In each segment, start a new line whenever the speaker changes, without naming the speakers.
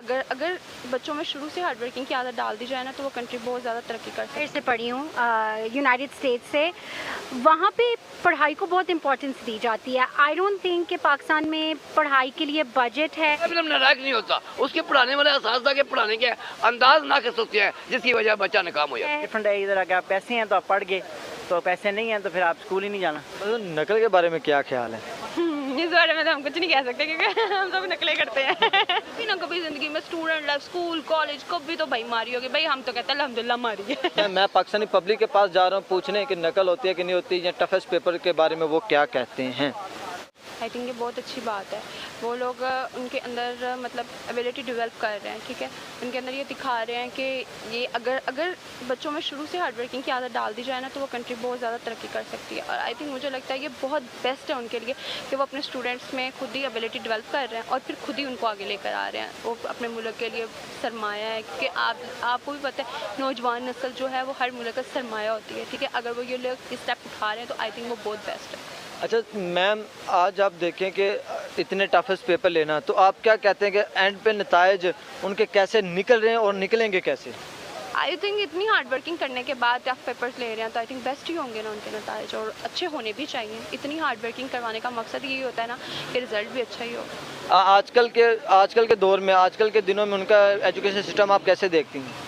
अगर अगर बच्चों में शुरू से हार्ड वर्किंग की आदत डाल दी जाए ना तो वो कंट्री बहुत ज़्यादा तरक्की कर सकती है।
से पढ़ी हूँ यूनाइटेड स्टेट्स से। वहाँ पे पढ़ाई को बहुत इम्पोर्टेंस दी जाती है। आई डोंट थिंक कि पाकिस्तान में पढ़ाई के लिए बजट है।
मतलब नाराज नहीं होता, उसके पढ़ाने वाले असातिज़ा के पढ़ाने के अंदाज नाक़िस होते हैं, जिसकी वजह बच्चा नाकाम हो जाता है।
डिफरेंट है, इधर अगर आप पैसे हैं तो आप पढ़ गए, तो पैसे नहीं हैं तो फिर आप स्कूल ही नहीं जाना।
मतलब नकल के बारे में क्या ख्याल है?
इस बारे में तो हम कुछ नहीं कह सकते क्योंकि हम सब नकलें करते हैं। कभी ना कभी ज़िंदगी में स्टूडेंट लाइफ, स्कूल, कॉलेज, कभी तो भाई मारी होगी। भाई हम तो कहते हैं अल्हम्दुलिल्लाह मारी है।
मैं पाकिस्तानी पब्लिक के पास जा रहा हूँ पूछने कि नकल होती है कि नहीं होती, या टफेस्ट पेपर के बारे में वो क्या कहते हैं।
आई थिंक ये बहुत अच्छी बात है। वो लोग उनके अंदर मतलब एबिलिटी डेवलप कर रहे हैं, ठीक है। उनके अंदर ये दिखा रहे हैं कि ये अगर बच्चों में शुरू से हार्ड वर्किंग की आदत डाल दी जाए ना तो वो कंट्री बहुत ज़्यादा तरक्की कर सकती है। और आई थिंक मुझे लगता है ये बहुत बेस्ट है उनके लिए कि वो अपने स्टूडेंट्स में खुद ही एबिलिटी डेवलप कर रहे हैं और फिर खुद ही उनको आगे लेकर आ रहे हैं। वो अपने मुल्क के लिए सरमाया है कि आपको भी पता है नौजवान नस्ल जो है वो हर मुल्क का सरमाया होती है, ठीक है। अगर वो ये लोग स्टेप उठा रहे हैं तो आई थिंक वो बहुत बेस्ट है।
अच्छा मैम, आज आप देखें कि इतने टफेस्ट पेपर लेना, तो आप क्या कहते हैं कि एंड पे नताइज उनके कैसे निकल रहे हैं और निकलेंगे कैसे?
आई थिंक इतनी हार्ड वर्किंग करने के बाद टफ पेपर्स ले रहे हैं तो आई थिंक बेस्ट ही होंगे ना उनके नताइज, और अच्छे होने भी चाहिए। इतनी हार्ड वर्किंग करवाने का मकसद यही होता है ना कि रिजल्ट भी अच्छा ही हो।
आजकल के दौर में, आजकल के दिनों में उनका एजुकेशन सिस्टम आप कैसे देखती हैं?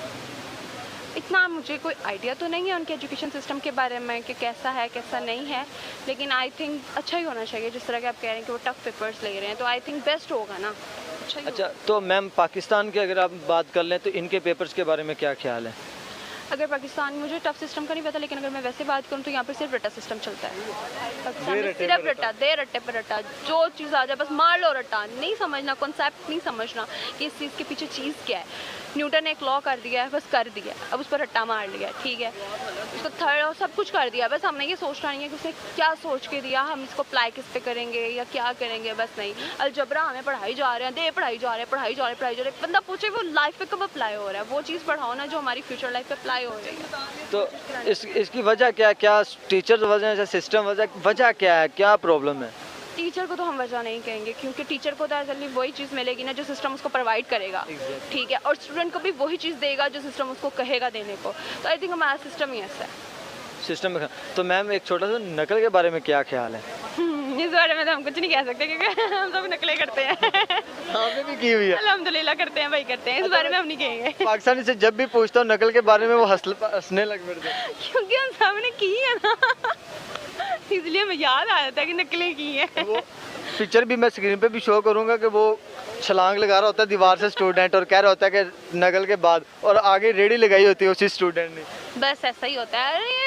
इतना मुझे कोई आइडिया तो नहीं है उनके एजुकेशन सिस्टम के बारे में कि कैसा है कैसा नहीं है, लेकिन आई थिंक अच्छा ही होना चाहिए। जिस तरह के आप कह रहे हैं कि वो टफ पेपर्स ले रहे हैं तो आई थिंक बेस्ट होगा ना, अच्छा ही
अच्छा, तो मैम पाकिस्तान की अगर आप बात कर लें तो इनके पेपर्स के बारे में क्या ख्याल है?
अगर पाकिस्तान, मुझे टफ सिस्टम का नहीं पता, लेकिन अगर मैं वैसे बात करूँ तो यहाँ पर सिर्फ रट्टा सिस्टम चलता है। पाकिस्तान में सिर्फ रट्टा, दे रट्टे पर रट्टा, जो चीज़ आ जाए बस मार लो रट्टा। नहीं समझना, कॉन्सेप्ट नहीं समझना कि इस चीज़ के पीछे चीज़ क्या है। न्यूटन ने एक लॉ कर दिया है, बस कर दिया, अब उस पर रट्टा मार लिया, ठीक है। उसको थर्ड और सब कुछ कर दिया, बस हमने ये सोचना नहीं है कि उसने क्या सोच के दिया, हम इसको अप्लाई किस पे करेंगे या क्या करेंगे, बस नहीं। अलजबरा हमें पढ़ाई जा रहे हैं, दे पढ़ाई जा रहे हैं, पढ़ाई जा रहे हैं। बंदा पूछे वो लाइफ पे कब अप्लाई हो रहा है, वो चीज़ पढ़ाओ ना जो हमारी फ्यूचर लाइफ पे अप्लाई हो रही है।
तो इसकी वजह क्या है? क्या टीचर वजह, सिस्टम वजह क्या है, क्या प्रॉब्लम है?
टीचर को तो हम वजह नहीं कहेंगे क्योंकि टीचर को तो एक्चुअली वही चीज़ मिलेगी ना जो सिस्टम उसको प्रोवाइड करेगा, ठीक है। और स्टूडेंट को भी वही चीज़ देगा जो सिस्टम उसको कहेगा देने को। तो आई थिंक हमारा सिस्टम ही ऐसा है।
सिस्टम में तो मैम एक छोटा सा नकल के बारे में क्या ख्याल है?
इस बारे में तो हम कुछ नहीं कह सकते क्योंकि हम सब नकलें करते हैं।
आपने भी की हुई है?
अल्हम्दुलिल्लाह करते हैं भाई, करते हैं। इस बारे में हम नहीं कहेंगे
पाकिस्तानी से जब भी पूछता हूँ नकल के बारे में वो हंसने लग पड़ते हैं।
क्योंकि हम सब ने की है ना, इसलिए हमें याद आ जाता है कि नकलें की है।
वो पिक्चर भी मैं स्क्रीन पे भी शो करूंगा कि वो छलांग लगा रहा होता है दीवार से स्टूडेंट और कह रहा होता है कि नकल के बाद, और आगे रेडी लगाई होती है उसी स्टूडेंट ने।
बस ऐसा ही होता है। अरे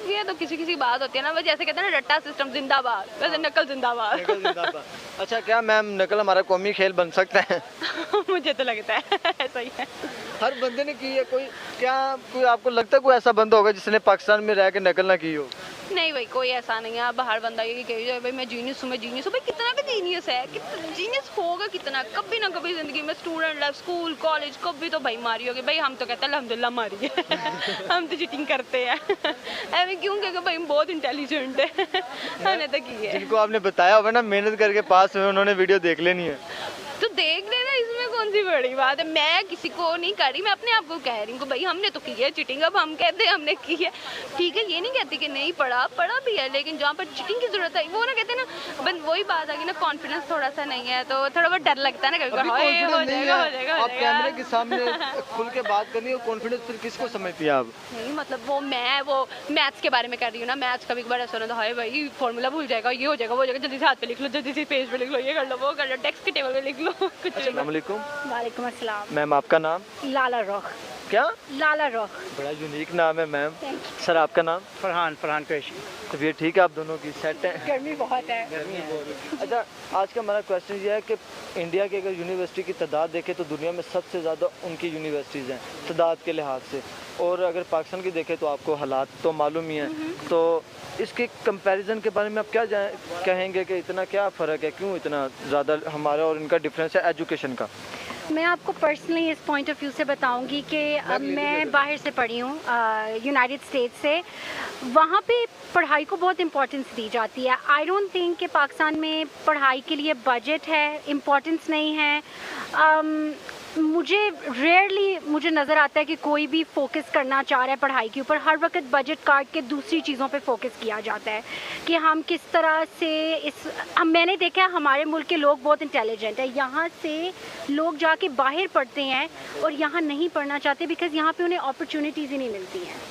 ये तो किसी बात होती है ना, बस जैसे कहते हैं ना रट्टा सिस्टम जिंदाबाद, वैसे नकल जिंदाबाद।
अच्छा, क्या मैम नकल हमारा कौमी खेल बन सकता है?
मुझे तो लगता है ऐसा ही है।
हर बंदे ने की है। कोई आपको लगता है कोई ऐसा बंदा होगा जिसने पाकिस्तान में रह के नकल ना की हो?
नहीं भाई, कोई ऐसा नहीं है। बाहर बंदा ये कही जाए भाई मैं जीनियस हूँ, मैं जीनियस हूँ। भाई कितना का जीनियस है, जीनियस होगा कितना, कभी ना कभी जिंदगी में स्टूडेंट लाइफ, स्कूल, कॉलेज, कभी तो भाई मारी होगी। भाई हम तो कहते हैं अल्हम्दुलिल्लाह मारी है। हम तो चीटिंग करते हैं ऐसे क्यों, क्योंकि भाई हम बहुत इंटेलिजेंट है, हमने तो की है।
जिनको आपने बताया होगा ना मेहनत करके पास हुए, उन्होंने वीडियो देख लेनी है।
तो देख लेना, इसमें कौन सी बड़ी बात है। मैं किसी को नहीं कर रही, मैं अपने आप को कह रही हूँ भाई हमने तो की है चीटिंग। अब हम कहते हैं हमने की है, ठीक है। ये नहीं कहती कि नहीं पढ़ा भी है, लेकिन जहाँ पर चीटिंग की जरूरत है वो ना कहते हैं ना, वही बात आ गई ना, कॉन्फिडेंस थोड़ा सा नहीं है तो थोड़ा बहुत डर लगता है ना कभी हो जाएगा।
आप कैमरे के सामने खुल के बात करनी है, कॉन्फिडेंस फिर किसको समझती है आप?
नहीं मतलब वो मैथ्स के बारे में कर रही हूँ ना। मैथ्स कभी बार ऐसा होता है भाई फॉर्मूला भूल जाएगा, ये हो जाएगा, वो हो जाएगा, जल्दी से हाथ पे लिख लो, जल्दी से पेज पे लिख लो, ये कर लो, वो कर लो, डेस्क के टेबल पे लिख लो कुछ।
वालेकुम अस्सलाम।
मैम आपका नाम?
लाला रोख।
क्या?
लाला रोख।
बड़ा यूनिक नाम है मैम। सर आपका नाम?
फरहान पेश।
तबीयत ठीक है आप दोनों की? सेट है?
गर्मी बहुत है।
अच्छा, आज का हमारा क्वेश्चन ये है कि इंडिया की अगर यूनिवर्सिटी की तादाद देखें तो दुनिया में सबसे ज़्यादा उनकी यूनिवर्सिटीज़ हैं तादाद के लिहाज से, और अगर पाकिस्तान की देखें तो आपको हालात तो मालूम ही हैं। तो इसके कंपैरिजन के बारे में आप क्या कहेंगे कि इतना क्या फ़र्क है, क्यों इतना ज़्यादा हमारा और इनका डिफरेंस है एजुकेशन का?
मैं आपको पर्सनली इस पॉइंट ऑफ व्यू से बताऊंगी कि मैं बाहर से पढ़ी हूँ यूनाइटेड स्टेट्स से। वहाँ पे पढ़ाई को बहुत इम्पोर्टेंस दी जाती है। आई डोंट थिंक कि पाकिस्तान में पढ़ाई के लिए बजट है, इम्पोर्टेंस नहीं है। मुझे रेयरली मुझे नज़र आता है कि कोई भी फोकस करना चाह रहा है पढ़ाई के ऊपर। हर वक्त बजट काट के दूसरी चीज़ों पे फोकस किया जाता है कि हम किस तरह से मैंने देखा है हमारे मुल्क के लोग बहुत इंटेलिजेंट है। यहाँ से लोग जाके बाहर पढ़ते हैं और यहाँ नहीं पढ़ना चाहते बिकॉज़ यहाँ पे उन्हें अपॉर्चुनिटीज़ ही नहीं मिलती हैं।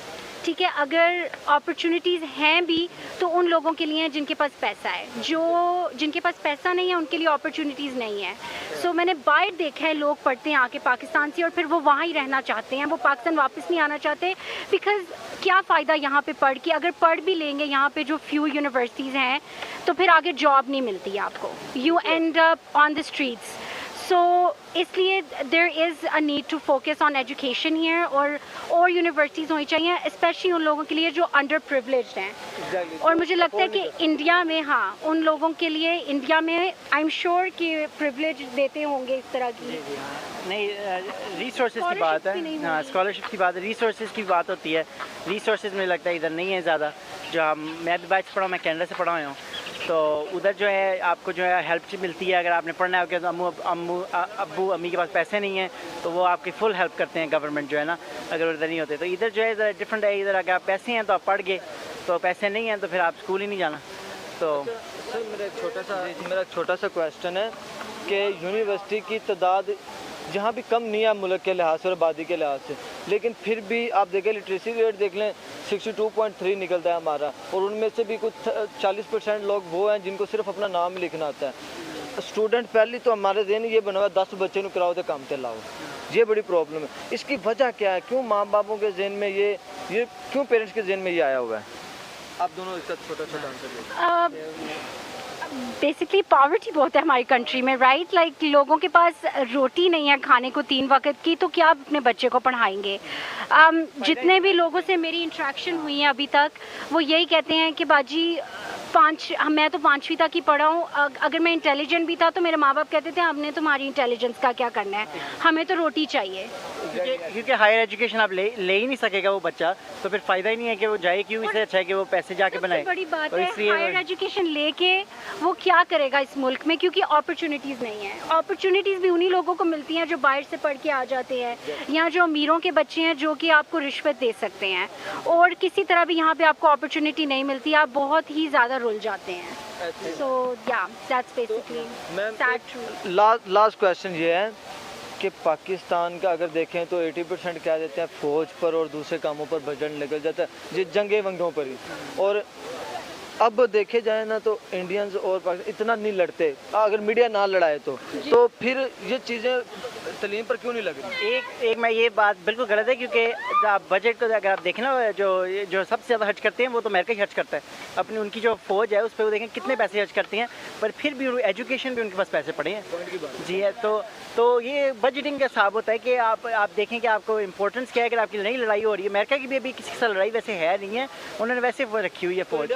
ठीक है, अगर अपॉर्चुनिटीज़ हैं भी तो उन लोगों के लिए हैं जिनके पास पैसा है, जिनके पास पैसा नहीं है उनके लिए अपॉर्चुनिटीज़ नहीं है। सो मैंने बाहर देखा है लोग पढ़ते हैं आके पाकिस्तान से और फिर वो वहाँ ही रहना चाहते हैं, वो पाकिस्तान वापस नहीं आना चाहते बिकॉज़ क्या फ़ायदा यहाँ पे पढ़ के। अगर पढ़ भी लेंगे यहाँ पे जो फ्यू यूनिवर्सिटीज़ हैं तो फिर आगे जॉब नहीं मिलती है आपको, you end up on the streets. So इसलिए there is a need to focus on education here और यूनिवर्सिटीज़ होनी चाहिए स्पेशली उन लोगों के लिए जो अंडर प्रिविलेज्ड हैं। और मुझे लगता है कि इंडिया में हाँ उन लोगों के लिए इंडिया में आई एम श्योर कि प्रिविलेज देते होंगे इस तरह की।
नहीं, रिसोर्सेज की बात है, हाँ स्कॉलरशिप की बात है, रिसोर्सेज की बात होती है। रिसोर्सेज मुझे लगता है इधर नहीं है ज़्यादा। जो मैं भी बाहर से पढ़ा हूँ, मैं कनाडा से पढ़ा हुआ हूँ, तो उधर जो है आपको जो है हेल्प मिलती है। अगर आपने पढ़ना है तो अब्बू अम्मी के पास पैसे नहीं हैं तो वो आपकी फुल हेल्प करते हैं गवर्नमेंट जो है ना, अगर उधर नहीं होते। तो इधर जो है इधर डिफरेंट है, इधर अगर आप पैसे हैं तो आप पढ़ गए, तो पैसे नहीं हैं तो फिर आप स्कूल ही नहीं जाना। तो
सर मेरा एक छोटा सा क्वेश्चन है कि यूनिवर्सिटी की तादाद जहाँ भी कम नहीं है मुल्क के लिहाज से और आबादी के लिहाज से, लेकिन फिर भी आप देखें लिटरेसी रेट देख लें 62.3 निकलता है हमारा, और उनमें से भी कुछ 40% लोग वो हैं जिनको सिर्फ अपना नाम लिखना आता है। स्टूडेंट पहले तो हमारे दिन ये बना हुआ 10 बच्चे को कराओ तो काम ते लाओ, ये बड़ी प्रॉब्लम है। इसकी वजह क्या है? क्यों माँ बापों के जहन में ये क्यों पेरेंट्स के जहन में ये आया हुआ है? आप दोनों इसका छोटा आंसर
बेसिकली पॉवर्टी बहुत है हमारी कंट्री में, राइट? लाइक लोगों के पास रोटी नहीं है खाने को 3 वक्त की, तो क्या अपने बच्चे को पढ़ाएंगे? जितने भी लोगों से मेरी इंटरेक्शन हुई है अभी तक वो यही कहते हैं कि बाजी मैं तो 5वीं तक ही पढ़ा हूँ, अगर मैं इंटेलिजेंट भी था तो मेरे माँ बाप कहते थे हमने तुम्हारी इंटेलिजेंस का क्या करना है, हमें तो रोटी चाहिए।
क्योंकि हायर एजुकेशन आप ले ही नहीं सकेगा वो बच्चा, तो फिर फ़ायदा ही नहीं है कि वो जाए। क्यों? इससे अच्छा है कि वो पैसे जाके बनाए।
बड़ी बात
तो
है हायर एजुकेशन लेके वो क्या करेगा इस मुल्क में, क्योंकि अपॉर्चुनिटीज़ नहीं है। अपॉर्चुनिटीज़ भी उन्हीं लोगों को मिलती हैं जो बाहर से पढ़ के आ जाते हैं, यहाँ जो अमीरों के बच्चे हैं जो कि आपको रिश्वत दे सकते हैं, और किसी तरह भी यहाँ पे आपको अपॉर्चुनिटी नहीं मिलती, आप बहुत ही ज़्यादा रुल जाते हैं। सो या that's basically sad truth.
Last question ये है कि पाकिस्तान का अगर देखें तो 80% क्या देते हैं फ़ौज पर और दूसरे कामों पर बजट निकल जाता है, जो जंगे वंगों पर ही। और अब देखे जाए ना तो इंडियंस और पाकिस्तान इतना नहीं लड़ते, अगर मीडिया ना लड़ाए तो फिर ये चीज़ें तलीम पर क्यों नहीं लग रही?
एक मैं ये बात बिल्कुल गलत है, क्योंकि आप बजट को अगर आप देखें ना, जो सबसे ज़्यादा खर्च करते हैं वो तो अमेरिका ही खर्च करता है। अपनी उनकी जो फौज है उस पर वो देखें कितने पैसे खर्च करते हैं, पर फिर भी एजुकेशन भी उनके पास पैसे पड़े हैं। जी है, तो ये बजटिंग का हिसाब होता है कि आप देखें कि आपको इंपॉर्टेंस क्या है। अगर आपकी नई लड़ाई हो रही है, अमेरिका की भी अभी किसी से लड़ाई वैसे है नहीं है, उन्होंने वैसे वो रखी हुई है फौज।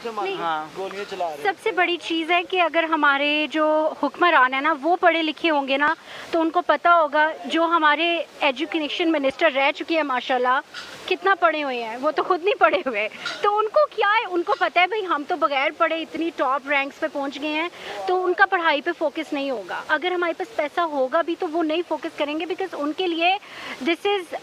हाँ, गोलियां चला रहे हैं।
सबसे बड़ी चीज़ है कि अगर हमारे जो हुक्मरान है ना वो पढ़े लिखे होंगे ना तो उनको पता होगा, जो हमारे एजुकेशन मिनिस्टर रह चुके हैं माशाल्लाह कितना पढ़े हुए हैं, वो तो खुद नहीं पढ़े हुए, तो उनको क्या है, उनको पता है भाई हम तो बगैर पढ़े इतनी टॉप रैंक्स पे पहुंच गए हैं, तो उनका पढ़ाई पे फोकस नहीं होगा। अगर हमारे पास पैसा होगा भी तो वो नहीं फोकस करेंगे, बिकॉज उनके लिए दिस इज़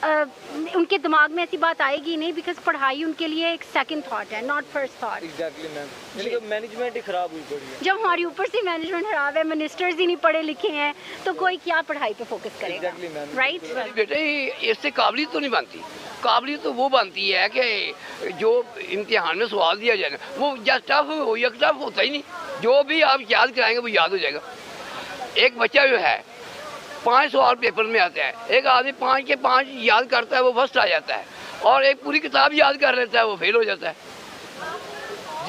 उनके दिमाग में ऐसी बात आएगी नहीं, बिकॉज पढ़ाई उनके लिए एक सेकंड थॉट है, not first thought.
Exactly ma'am, यानी मैनेजमेंट ही खराब हुई पड़ी है।
जब हमारी ऊपर से मैनेजमेंट खराब है, मिनिस्टर्स ही नहीं पढ़े लिखे हैं, तो कोई क्या पढ़ाई पे फोकस करेगा? राइट
बेटे इससे काबिलियत तो नहीं बनती, काबिलियत तो वो बनती है कि जो इम्तिहान में सवाल दिया जाए ना वो या टफ हो या टफ होता ही नहीं, जो भी आप याद कराएंगे वो याद हो जाएगा। एक बच्चा जो है 5 सवाल पेपर में आते हैं, एक आदमी 5 के 5 याद करता है वो फर्स्ट आ जाता है, और एक पूरी किताब याद कर लेता है वो फेल हो जाता है।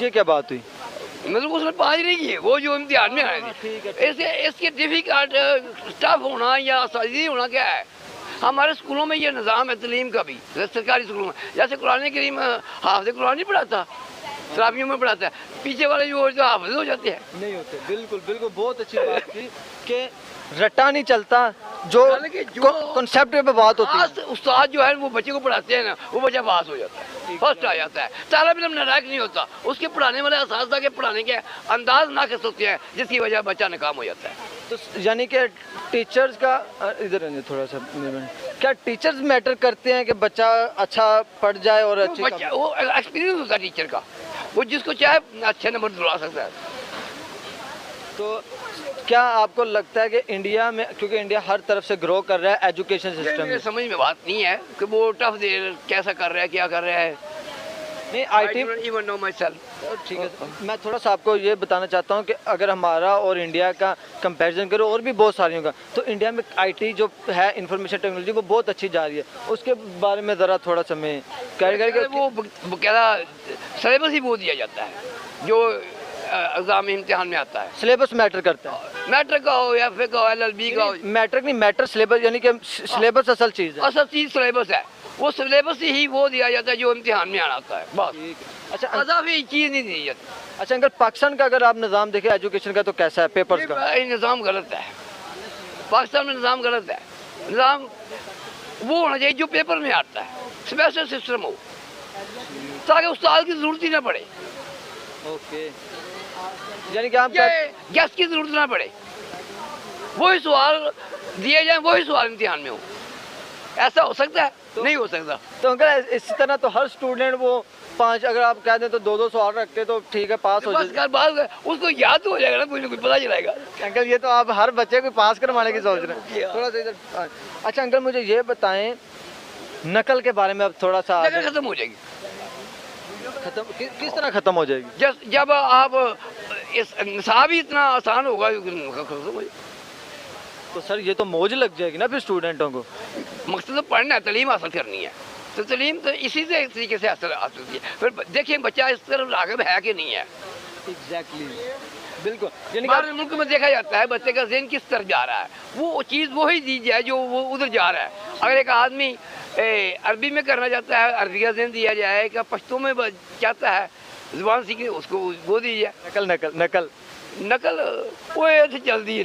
ये क्या बात हुई?
मतलब उसने 5 नहीं किए, वो जो इम्तिहान में आए थे। इसके डिफिकल्ट टफ होना या आसानी होना क्या है? हमारे स्कूलों में ये निज़ाम है तलीम का भी, सरकारी स्कूलों में, जैसे कुरान करीम हाफ़िज़ कुरान नहीं पढ़ाता, तरावियों में पढ़ाता है, पीछे वाले जो हाफ़िज़ हो जाते हैं।
नहीं होते, बिल्कुल बिल्कुल, बहुत अच्छी बात थी कि रट्टा नहीं चलता जो
हालांकि जो
कॉन्सेप्ट पे बात होती है,
पास उस्ताद जो है वो बच्चे को पढ़ाते हैं ना, वो बच्चा पास हो जाता है, फर्स्ट आ जाता है। तालिब इल्म नालायक नहीं होता, उसके पढ़ाने वाले असातिज़ा के पढ़ाने के अंदाज नाक़िस होते हैं, जिसकी वजह बच्चा नाकाम हो जाता है।
तो यानी कि टीचर्स का इधर रहने थोड़ा सा, क्या टीचर्स मैटर करते हैं कि बच्चा अच्छा पढ़ जाए और अच्छी
बच्चा वो एक्सपीरियंस होता है टीचर का, वो जिसको चाहे अच्छे नंबर दिलवा सकता है।
तो क्या आपको लगता है कि इंडिया में, क्योंकि इंडिया हर तरफ से ग्रो कर रहा है एजुकेशन सिस्टम
मेरे
में,
समझ में बात नहीं है कि वो टफ दे कैसा कर रहा है, क्या कर रहा है।
नहीं IT
even know my self.
ठीक है, मैं थोड़ा सा आपको ये बताना चाहता हूँ कि अगर हमारा और इंडिया का कंपैरिजन करो और भी बहुत सारियों का, तो इंडिया में आईटी जो है इंफॉर्मेशन टेक्नोलॉजी वो बहुत अच्छी जा रही है, उसके बारे में ज़रा थोड़ा सा मैं कैटेगरी
वो बकायदा सिलेबस ही वो दिया जाता है जो एग्जाम इम्तिहान में आता है।
सिलेबस मैटर करता है,
मैट्रिक का हो या फिर का हो, LLB का हो,
मैट्रिक नहीं मैटर सिलेबस, यानी कि सिलेबस असल चीज़ है।
असल चीज़ सिलेबस है, वो सिलेबस ही वो दिया जाता है जो इम्तिहान में आना आता है बस।
अच्छा
अजाफी चीज़ नहीं दी जाती।
अच्छा अंकल, पाकिस्तान का अगर आप निज़ाम देखें एजुकेशन का तो कैसा है पेपर्स का?
ये निज़ाम गलत है, पाकिस्तान में निज़ाम गलत है। निज़ाम वो होना चाहिए जो पेपर में आता है, स्पेशल सिस्टम हो, ताकि उस्ताद की ज़रूरत ही ना पड़े,
ओके, यानी कि आप
गेस्ट की ज़रूरत ना पड़े, वही सवाल दिए जाए, वही सवाल इम्तिहान में हो। ऐसा हो सकता है? नहीं हो सकता।
तो अंकल इसी तरह तो हर स्टूडेंट वो 5, अगर आप कह दें तो 2-2 सवाल रखते तो ठीक है, पास हो
बस
जाए।
कर बात उसको याद तो हो जाएगा ना, कोई ना कोई पता चलेगा।
अंकल ये तो आप हर बच्चे को पास करवाने की सोच रहे हैं, थोड़ा सा इधर। अच्छा अंकल मुझे ये बताएं, नकल के बारे में अब थोड़ा सा
नकल खत्म हो जाएगी।
खत्म किस तरह खत्म हो जाएगी?
जब आप इस निसाब ही इतना आसान होगा, नकल खत्म हो जाएगी।
तो सर ये तो मौज लग जाएगी ना फिर स्टूडेंटों को।
मकसद तो पढ़ना है, तालीम हासिल करनी है, तो तालीम तो इसी से इस तरीके से हासिल होती है। फिर देखिए बच्चा इस तरफ राग़िब है कि नहीं है।
एग्जैक्टली, बिल्कुल। यानी
हमारे मुल्क में देखा जाता है बच्चे का ज़हन किस तरफ जा रहा है, वो चीज़ वही दी जाए जो वो उधर जा रहा है। अगर एक आदमी अरबी में करना चाहता है, अरबी का ज़हन दिया जाए, कि पश्तो में चाहता है ज़ुबान सीखनी, उसको वो दी जाए।
नकल नकल नकल
नकल वो ऐसे चल दी है।